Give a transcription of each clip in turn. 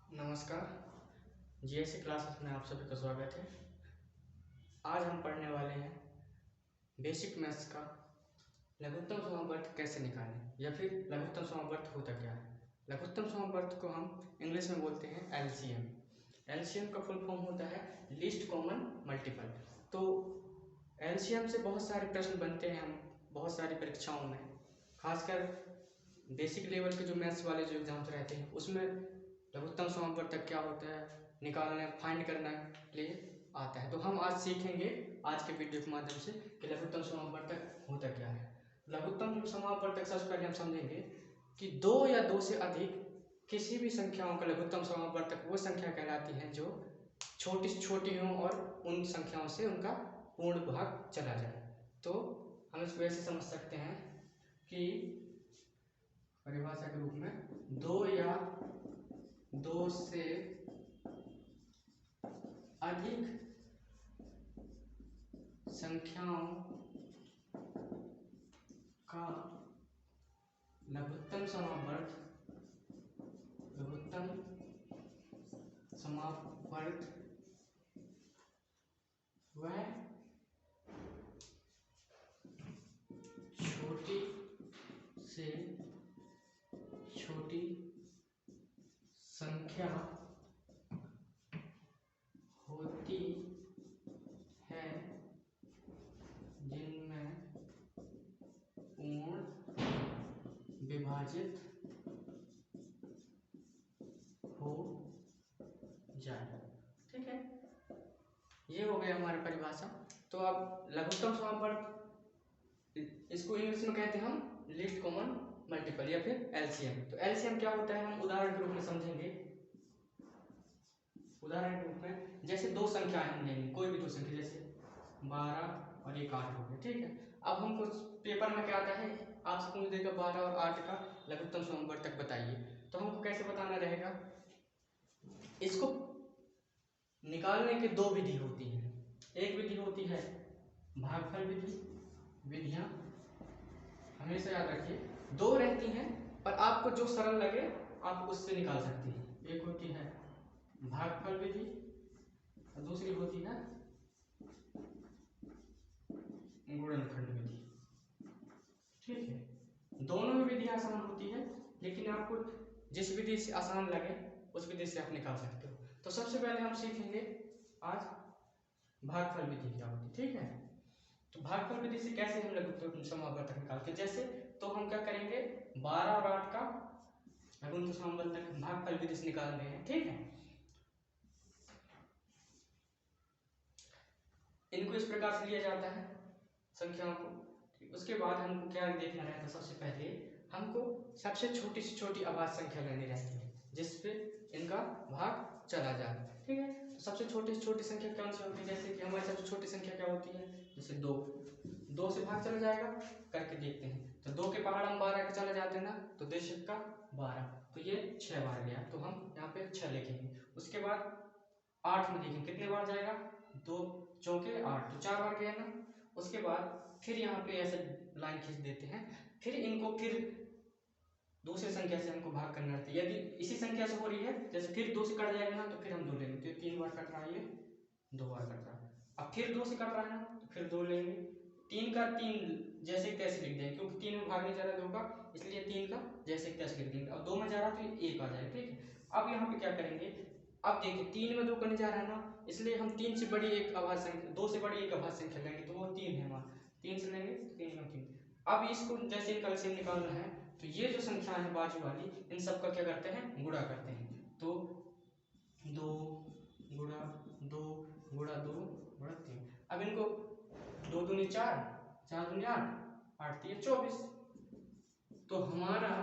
नमस्कार। GSC classes में आप सभी का स्वागत है। आज हम पढ़ने वाले हैं बेसिक मैथ्स का लघुत्तम समावर्त कैसे निकालें, या फिर लघुत्तम समावर्त होता क्या है। लघुत्तम समावर्त को हम इंग्लिश में बोलते हैं एलसीएम। एलसीएम का फुल फॉर्म होता है लीस्ट कॉमन मल्टीपल। तो एलसीएम से बहुत सारे प्रश्न बनते हैं हम बहुत सारी परीक्षाओं में, खासकर बेसिक लेवल के जो मैथ्स वाले जो एग्जाम्स रहते हैं उसमें लघुत्तम समावर्तक क्या होता है निकालने फाइंड करने के लिए आता है। तो हम आज सीखेंगे आज के वीडियो के माध्यम से कि लघुत्तम समावर्तक होता क्या है। लघुत्तम समावर्तक सबसे पहले हम समझेंगे कि दो या दो से अधिक किसी भी संख्याओं का लघुत्तम समावर्तक वो संख्या कहलाती है जो छोटी से छोटी हो और उन संख्याओं से उनका पूर्ण भाग चला जाए। तो हम इसको ऐसे समझ सकते हैं कि परिभाषा के रूप में दो या दो से अधिक संख्याओं का लघुत्तम समावर्त वह छोटी से छोटी संख्या होती है जिनमें पूर्ण विभाजित हो जाए। ठीक है, ये हो गया हमारी परिभाषा। तो अब लघुत्तम समावर्त इसको इंग्लिश में कहते हैं हम लीस्ट कॉमन मल्टीपल या फिर एलसीएम। तो एलसीएम क्या होता है हम उदाहरण के रूप में समझेंगे। उदाहरण के रूप में जैसे दो संख्याएं हम लेंगे, कोई भी दो संख्या, जैसे 12 और 1 8 हो गया। ठीक है, अब हमको पेपर में क्या आता है, आपसे पूछ देगा 12 और 8 का लघुत्तम समावर्तक बताइए। तो हमको कैसे बताना रहेगा, इसको निकालने की दो विधि होती है। एक विधि होती है भागफल विधि। विधियां हमेशा याद रखिए, दो रहती हैं पर आपको जो सरल लगे आप उससे निकाल सकते हैं। एक होती है भागफल विधि और दूसरी होती है गुणनखंड विधि। ठीक है, दोनों में विधि आसान होती है, लेकिन आपको जिस विधि से आसान लगे उस विधि से आप निकाल सकते हो। तो सबसे पहले हम सीखेंगे आज भागफल विधि क्या होती है। ठीक है, तो भागफल विधि से कैसे हम लघुत्तम समावर्तक निकालते हैं। जैसे तो हम क्या करेंगे, 12 और 8 का लघुत्तम समावर्तक भागफल विधि से निकाल रहे हैं। ठीक है, इनको इस प्रकार से लिया जाता है संख्याओं को। उसके बाद हमको क्या देखना रहता है, सबसे पहले हमको सबसे छोटी से छोटी अभाज्य संख्या लेनी रहती है जिसपे इनका भाग चला जाए। ठीक है, तो सबसे छोटी से छोटी संख्या कौन सी होती है, जैसे कि हमारी सबसे छोटी संख्या क्या होती है, जैसे 2 से भाग चला जाएगा करके देखते हैं। तो 2 के पहाड़ हम 12 के चले जाते हैं ना, तो 2 का 12, तो ये 6 बार गया, तो हम यहाँ पे 6 लिखेंगे। उसके बाद 8 में देखें कितने बार जाएगा, 2 चौके 8, तो 4 बार गया ना। उसके बाद फिर यहाँ पे ऐसे लाइन खींच देते हैं, फिर इनको फिर दूसरी संख्या से हमको भाग करना रहता है। यदि इसी संख्या से हो रही है, जैसे फिर 2 से कट जाएगा ना, तो फिर हम 2 लेंगे, तो 3 बार कट रहा है, ये 2 बार कट रहा है। अब फिर 2 से कट रहा है ना, तो फिर 2 लेंगे। 3 का 3 जैसे तैसे लिख देंगे, क्योंकि 3 में भाग नहीं जा रहा 2 का, इसलिए 3 का जैसे तैसे लिख देंगे। अब 2 में जा रहा तो 1 आ जाएगा। ठीक है, अब यहाँ पे क्या करेंगे, अब देखिए 3 में 2 करने जा रहा है ना, इसलिए हम 3 से बड़ी एक अभाज्य संख्या, 2 से बड़ी एक अभाज्य संख्या लेंगे, तो वो 3 है हमारा। 3 से लेंगे, 3 में 3। अब इसको जैसे इनका एलसीएम निकालना है, तो ये जो संख्या है बाजू वाली, इन सब का क्या करते हैं, गुणा करते हैं। तो 2 गुणा 2 गुणा 2 गुणा 3। अब इनको 2 दूनी 4, 4 दूनी 8, 8 3 24। तो हमारा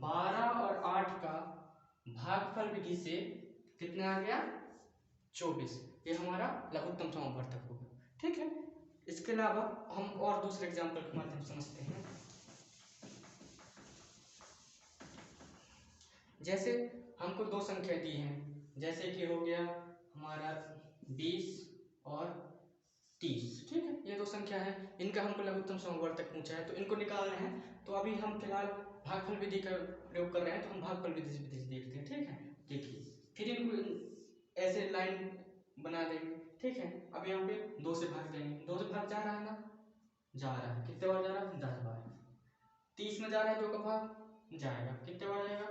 12 और 8 का भागफल विधि से कितना आ गया, 24। ये हमारा लघुत्तम समावर्तक होगा। ठीक है, इसके अलावा हम और दूसरे एग्जाम्पल के माध्यम से समझते हैं। जैसे हमको दो संख्या दी हैं, जैसे कि हो गया हमारा 20 और 30। ठीक है, ये दो संख्या है, इनका हमको लघुत्तम समावर्तक पूछा है, तो इनको निकालना है। तो अभी हम फिलहाल भागफल विधि का प्रयोग कर रहे हैं, तो हम भागफल विधि से देखते हैं। ठीक है, देखिए लाइन बना देंगे, ठीक है। अब यहाँ पे 2 से भाग देंगे, 2 से भाग जा रहा है ना, जा रहा है, कितने बार जा रहा है, 10 बार। 30 में जा रहा है 2 का भाग जाएगा, कितने बार जाएगा,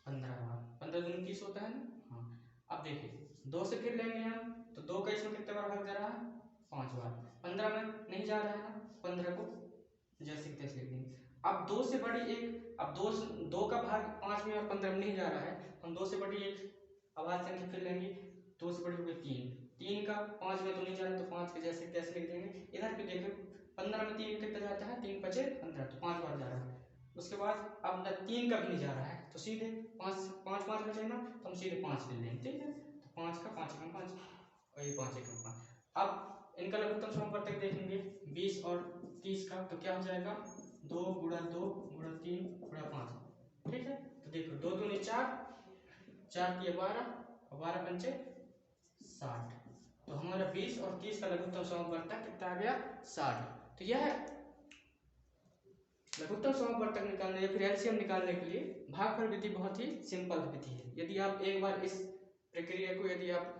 15 बार। 15 दूनी 30 होता है ना, हाँ। अब देखिए 2 से फिर लेंगे हम, तो 2 का इसमें कितने बार भाग जा रहा है, 5 बार। 15 में नहीं जा रहा है ना, 15 को जैसे तैसे लिख देंगे। अब 2 से बड़ी एक, अब 2 का भाग 5 में और 15 में नहीं जा रहा है, हम 2 से बड़ी एक अभाज्य संख्या फिर लेंगे, 2 से बड़ी हो गई 3, 3 का 5 में तो नहीं जा रहा है, तो 5 के जैसे तैसे लिख देंगे। इधर पे देखो 15 में 3 कितना जाता है, 3 5 15, तो 5 बार जा रहा है। उसके बाद अब 3 का भी नहीं जा रहा है, तो सीधे 5 5 बचे ना, तो हम सीधे 5 ले लेंगे, ठीक है। तो 5 का 5 एकम 5 और ये 5 एकम 5। अब इनका लघुत्तम समवर्तक देखेंगे 20 और 30 का, तो क्या हो जाएगा, 2 गुणा 2 गुणा 3 गुणा 5, ठीक है। तो देखो 2 दूनी 4, 4 की 12 और 12 पंचे 60, तो हमारा 20 और 30 का लघुत्तम समवर्तक कितना आ गया, 60। तो यह लघुत्तम समवर्तक निकालने या फिर एलसीएम निकालने के लिए भागफल विधि बहुत ही सिंपल विधि है। यदि आप एक बार इस प्रक्रिया को यदि आप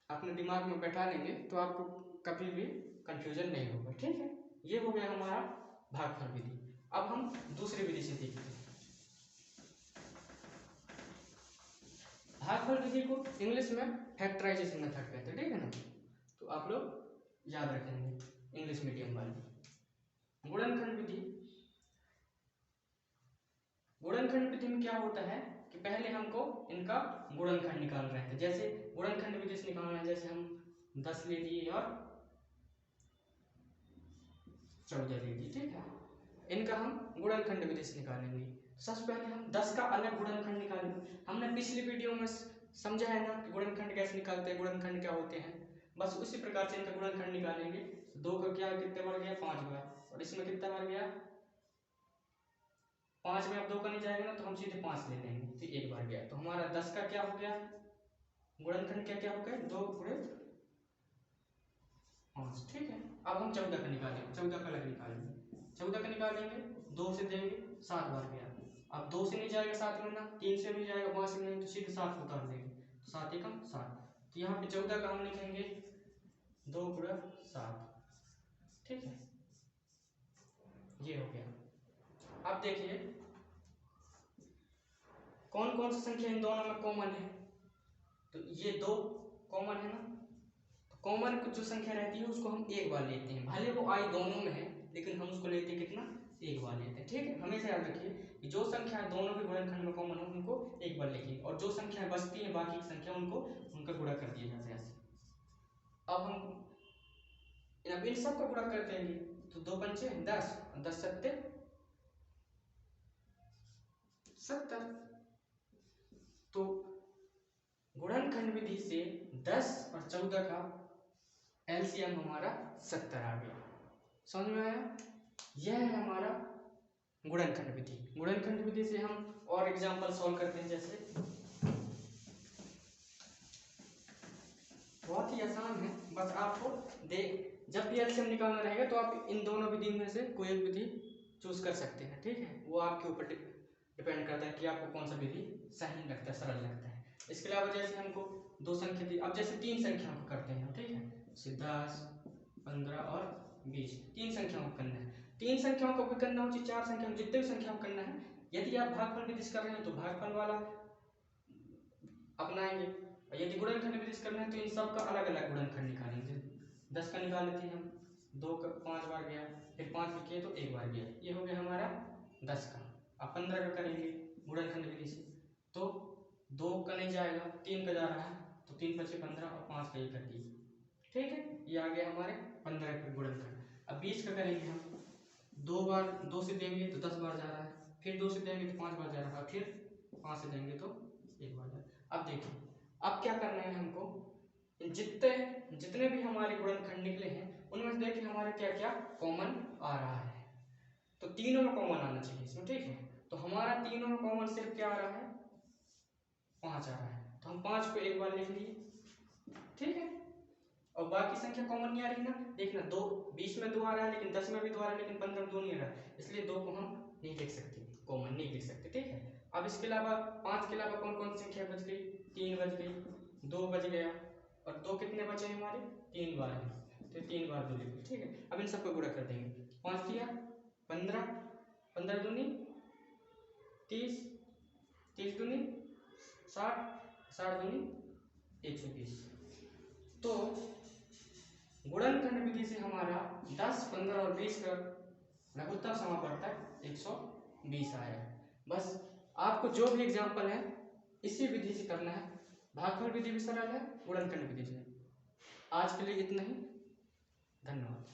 अपने दिमाग में बैठा लेंगे तो आपको कभी भी कंफ्यूजन नहीं होगा, ठीक है। ये हो गया हमारा भागफल विधि। अब हम दूसरी विधि से देखते हैं। भागफल विधि को इंग्लिश में फैक्टराइजेशन मेथड कहते हैं, ठीक है ना, तो आप लोग याद रखेंगे इंग्लिश मीडियम वाले। गुणनखंड विधि, गुणनखंड विधि में क्या होता है कि पहले हमको इनका गुणनखंड निकालना रहता है। जैसे गुणनखंड विधि से निकालना है, जैसे हम 10 ले लिए और 14 ले लिए, ठीक है। इनका हम गुणनखंड विधि से निकालेंगे। सबसे पहले हम 10 का अलग गुणनखंड निकालेंगे। हमने पिछली वीडियो में समझा है ना कि गुणनखंड कैसे निकालते हैं, गुणनखंड क्या होते हैं, बस उसी प्रकार से इनका गुणनखंड निकालेंगे। 2 का क्या कितने बार गया, 5 बार, और इसमें कितना बार गया, 5 में अब 2 का नहीं जाएगा ना, तो हम सीधे 5 ले लेंगे, तो 1 बार गया। तो हमारा 10 का क्या हो गया, गुणनखंड क्या क्या हो गया, 2 गुणे 5, ठीक है। अब हम 14 का निकालेंगे, 14 का अलग निकालेंगे। 14 का निकालेंगे, 2 से देंगे, 7 बार गया। अब 2 से नहीं जाएगा 7 में ना, 3 से नहीं जाएगा, 5 से नहीं, तो सीधे 7 को उतार देंगे, तो 7 एकम 7। तो यहाँ पे 14 का हम लिखेंगे 2 गुणा 7, ठीक है। ये हो गया। अब देखिए कौन कौन सी संख्या इन दोनों में कॉमन है, तो ये 2 कॉमन है ना, तो कॉमन जो संख्या रहती है उसको हम एक बार लेते हैं, भले वो आई दोनों में है, लेकिन हम उसको लेते हैं कितना, एक बार लेते हैं, ठीक है। हमेशा याद रखिए कि जो संख्या दोनों के गुणनखंड में कॉमन हो उनको एक बार लिखिए, और जो संख्या बचती है बाकी की संख्या उनको उनका गुणा कर दिया जाता है ऐसे। अब हम इन सब का गुणा कर देंगे, तो 2 पंचे 10 और 10 सत्ते 70। तो गुणनखंड विधि से 10 और 14 का एलसीएम हमारा 70 आ गया। समझ में आया? यह है हमारा गुणनखंड विधि। गुणनखंड विधि से हम और एग्जांपल सॉल्व करते हैं, जैसे बहुत ही आसान है, बस आपको जब भी एलसीएम निकालना रहेगा तो आप इन दोनों विधि में से कोई एक विधि चूज कर सकते हैं, ठीक है। वो आपके ऊपर डिपेंड करता है कि आपको कौन सा विधि सही लगता है, सरल लगता है। इसके अलावा जैसे हमको 2 संख्या दी, अब जैसे 3 संख्याओं को करते हैं, ठीक है, 10 15 और 20, 3 संख्याओं को करना है। 3 संख्याओं को भी करना हो, 4 संख्याओं, जितने भी संख्याओं को करना है। यदि आप भागफल विधि से कर रहे हैं तो भागफल वाला अपनाएंगे, और यदि गुणनखंड विधि से करना है तो इन सब का अलग अलग गुणनखंड निकालेंगे। 10 का निकाल लेते हैं हम, 2 का 5 बार गया, फिर 5 भी किए तो 1 बार गया, ये हो गया हमारा 10 का। अब 15 का करेंगे गुणनखंड विधि से, तो 2 का नहीं जाएगा, 3 का जा रहा है, तो 3 5 15 और 5 का ये कर दिए, ठीक है। ये आ गया हमारे 15 का गुणनखंड। अब 20 का करेंगे हम, 2 बार 2 से देंगे तो 10 बार जा रहा है, फिर 2 से देंगे तो 5 बार जा रहा है, फिर 5 से देंगे तो 1 बार जा रहा है। अब देखिए अब क्या करना है हमको, जितने भी हमारे गुणनखंड निकले हैं उनमें से देखिए हमारे क्या क्या कॉमन आ रहा है, तो तीनों में कॉमन आना चाहिए इसमें, ठीक है। तो हमारा तीनों में कॉमन सिर्फ क्या आ रहा है, 5 आ रहा है, तो हम 5 को एक बार लिख लिए, ठीक है। और बाकी संख्या कॉमन नहीं आ रही ना, देखना 2 20 में 2 आ रहा है, लेकिन 10 में भी 2 आ रहा है, लेकिन 15 में 2 नहीं आ रहा है, इसलिए 2 को हम नहीं लिख सकते, कॉमन नहीं लिख सकते, ठीक है। अब इसके अलावा 5 के अलावा कौन कौन सी संख्या बच गई, 3 बच गई, 2 बच गया, और 2 कितने बचे हमारे, 3 बार हैं, तो 3 बार 2 लिखो, ठीक है। अब इन सबको गुणा कर देंगे, 5 दिया 15, 15 दूनी 30, 30 दूनी 60, 60 दूनी 120। तो गुणनखंड विधि से हमारा 10, 15 और 20 का लघुत्तम समापवर्तक 120 आया। बस आपको जो भी एग्जाम्पल है इसी विधि से करना है। भागफल विधि भी सरल है, गुणनखंड विधि से। आज के लिए इतना ही, धन्यवाद।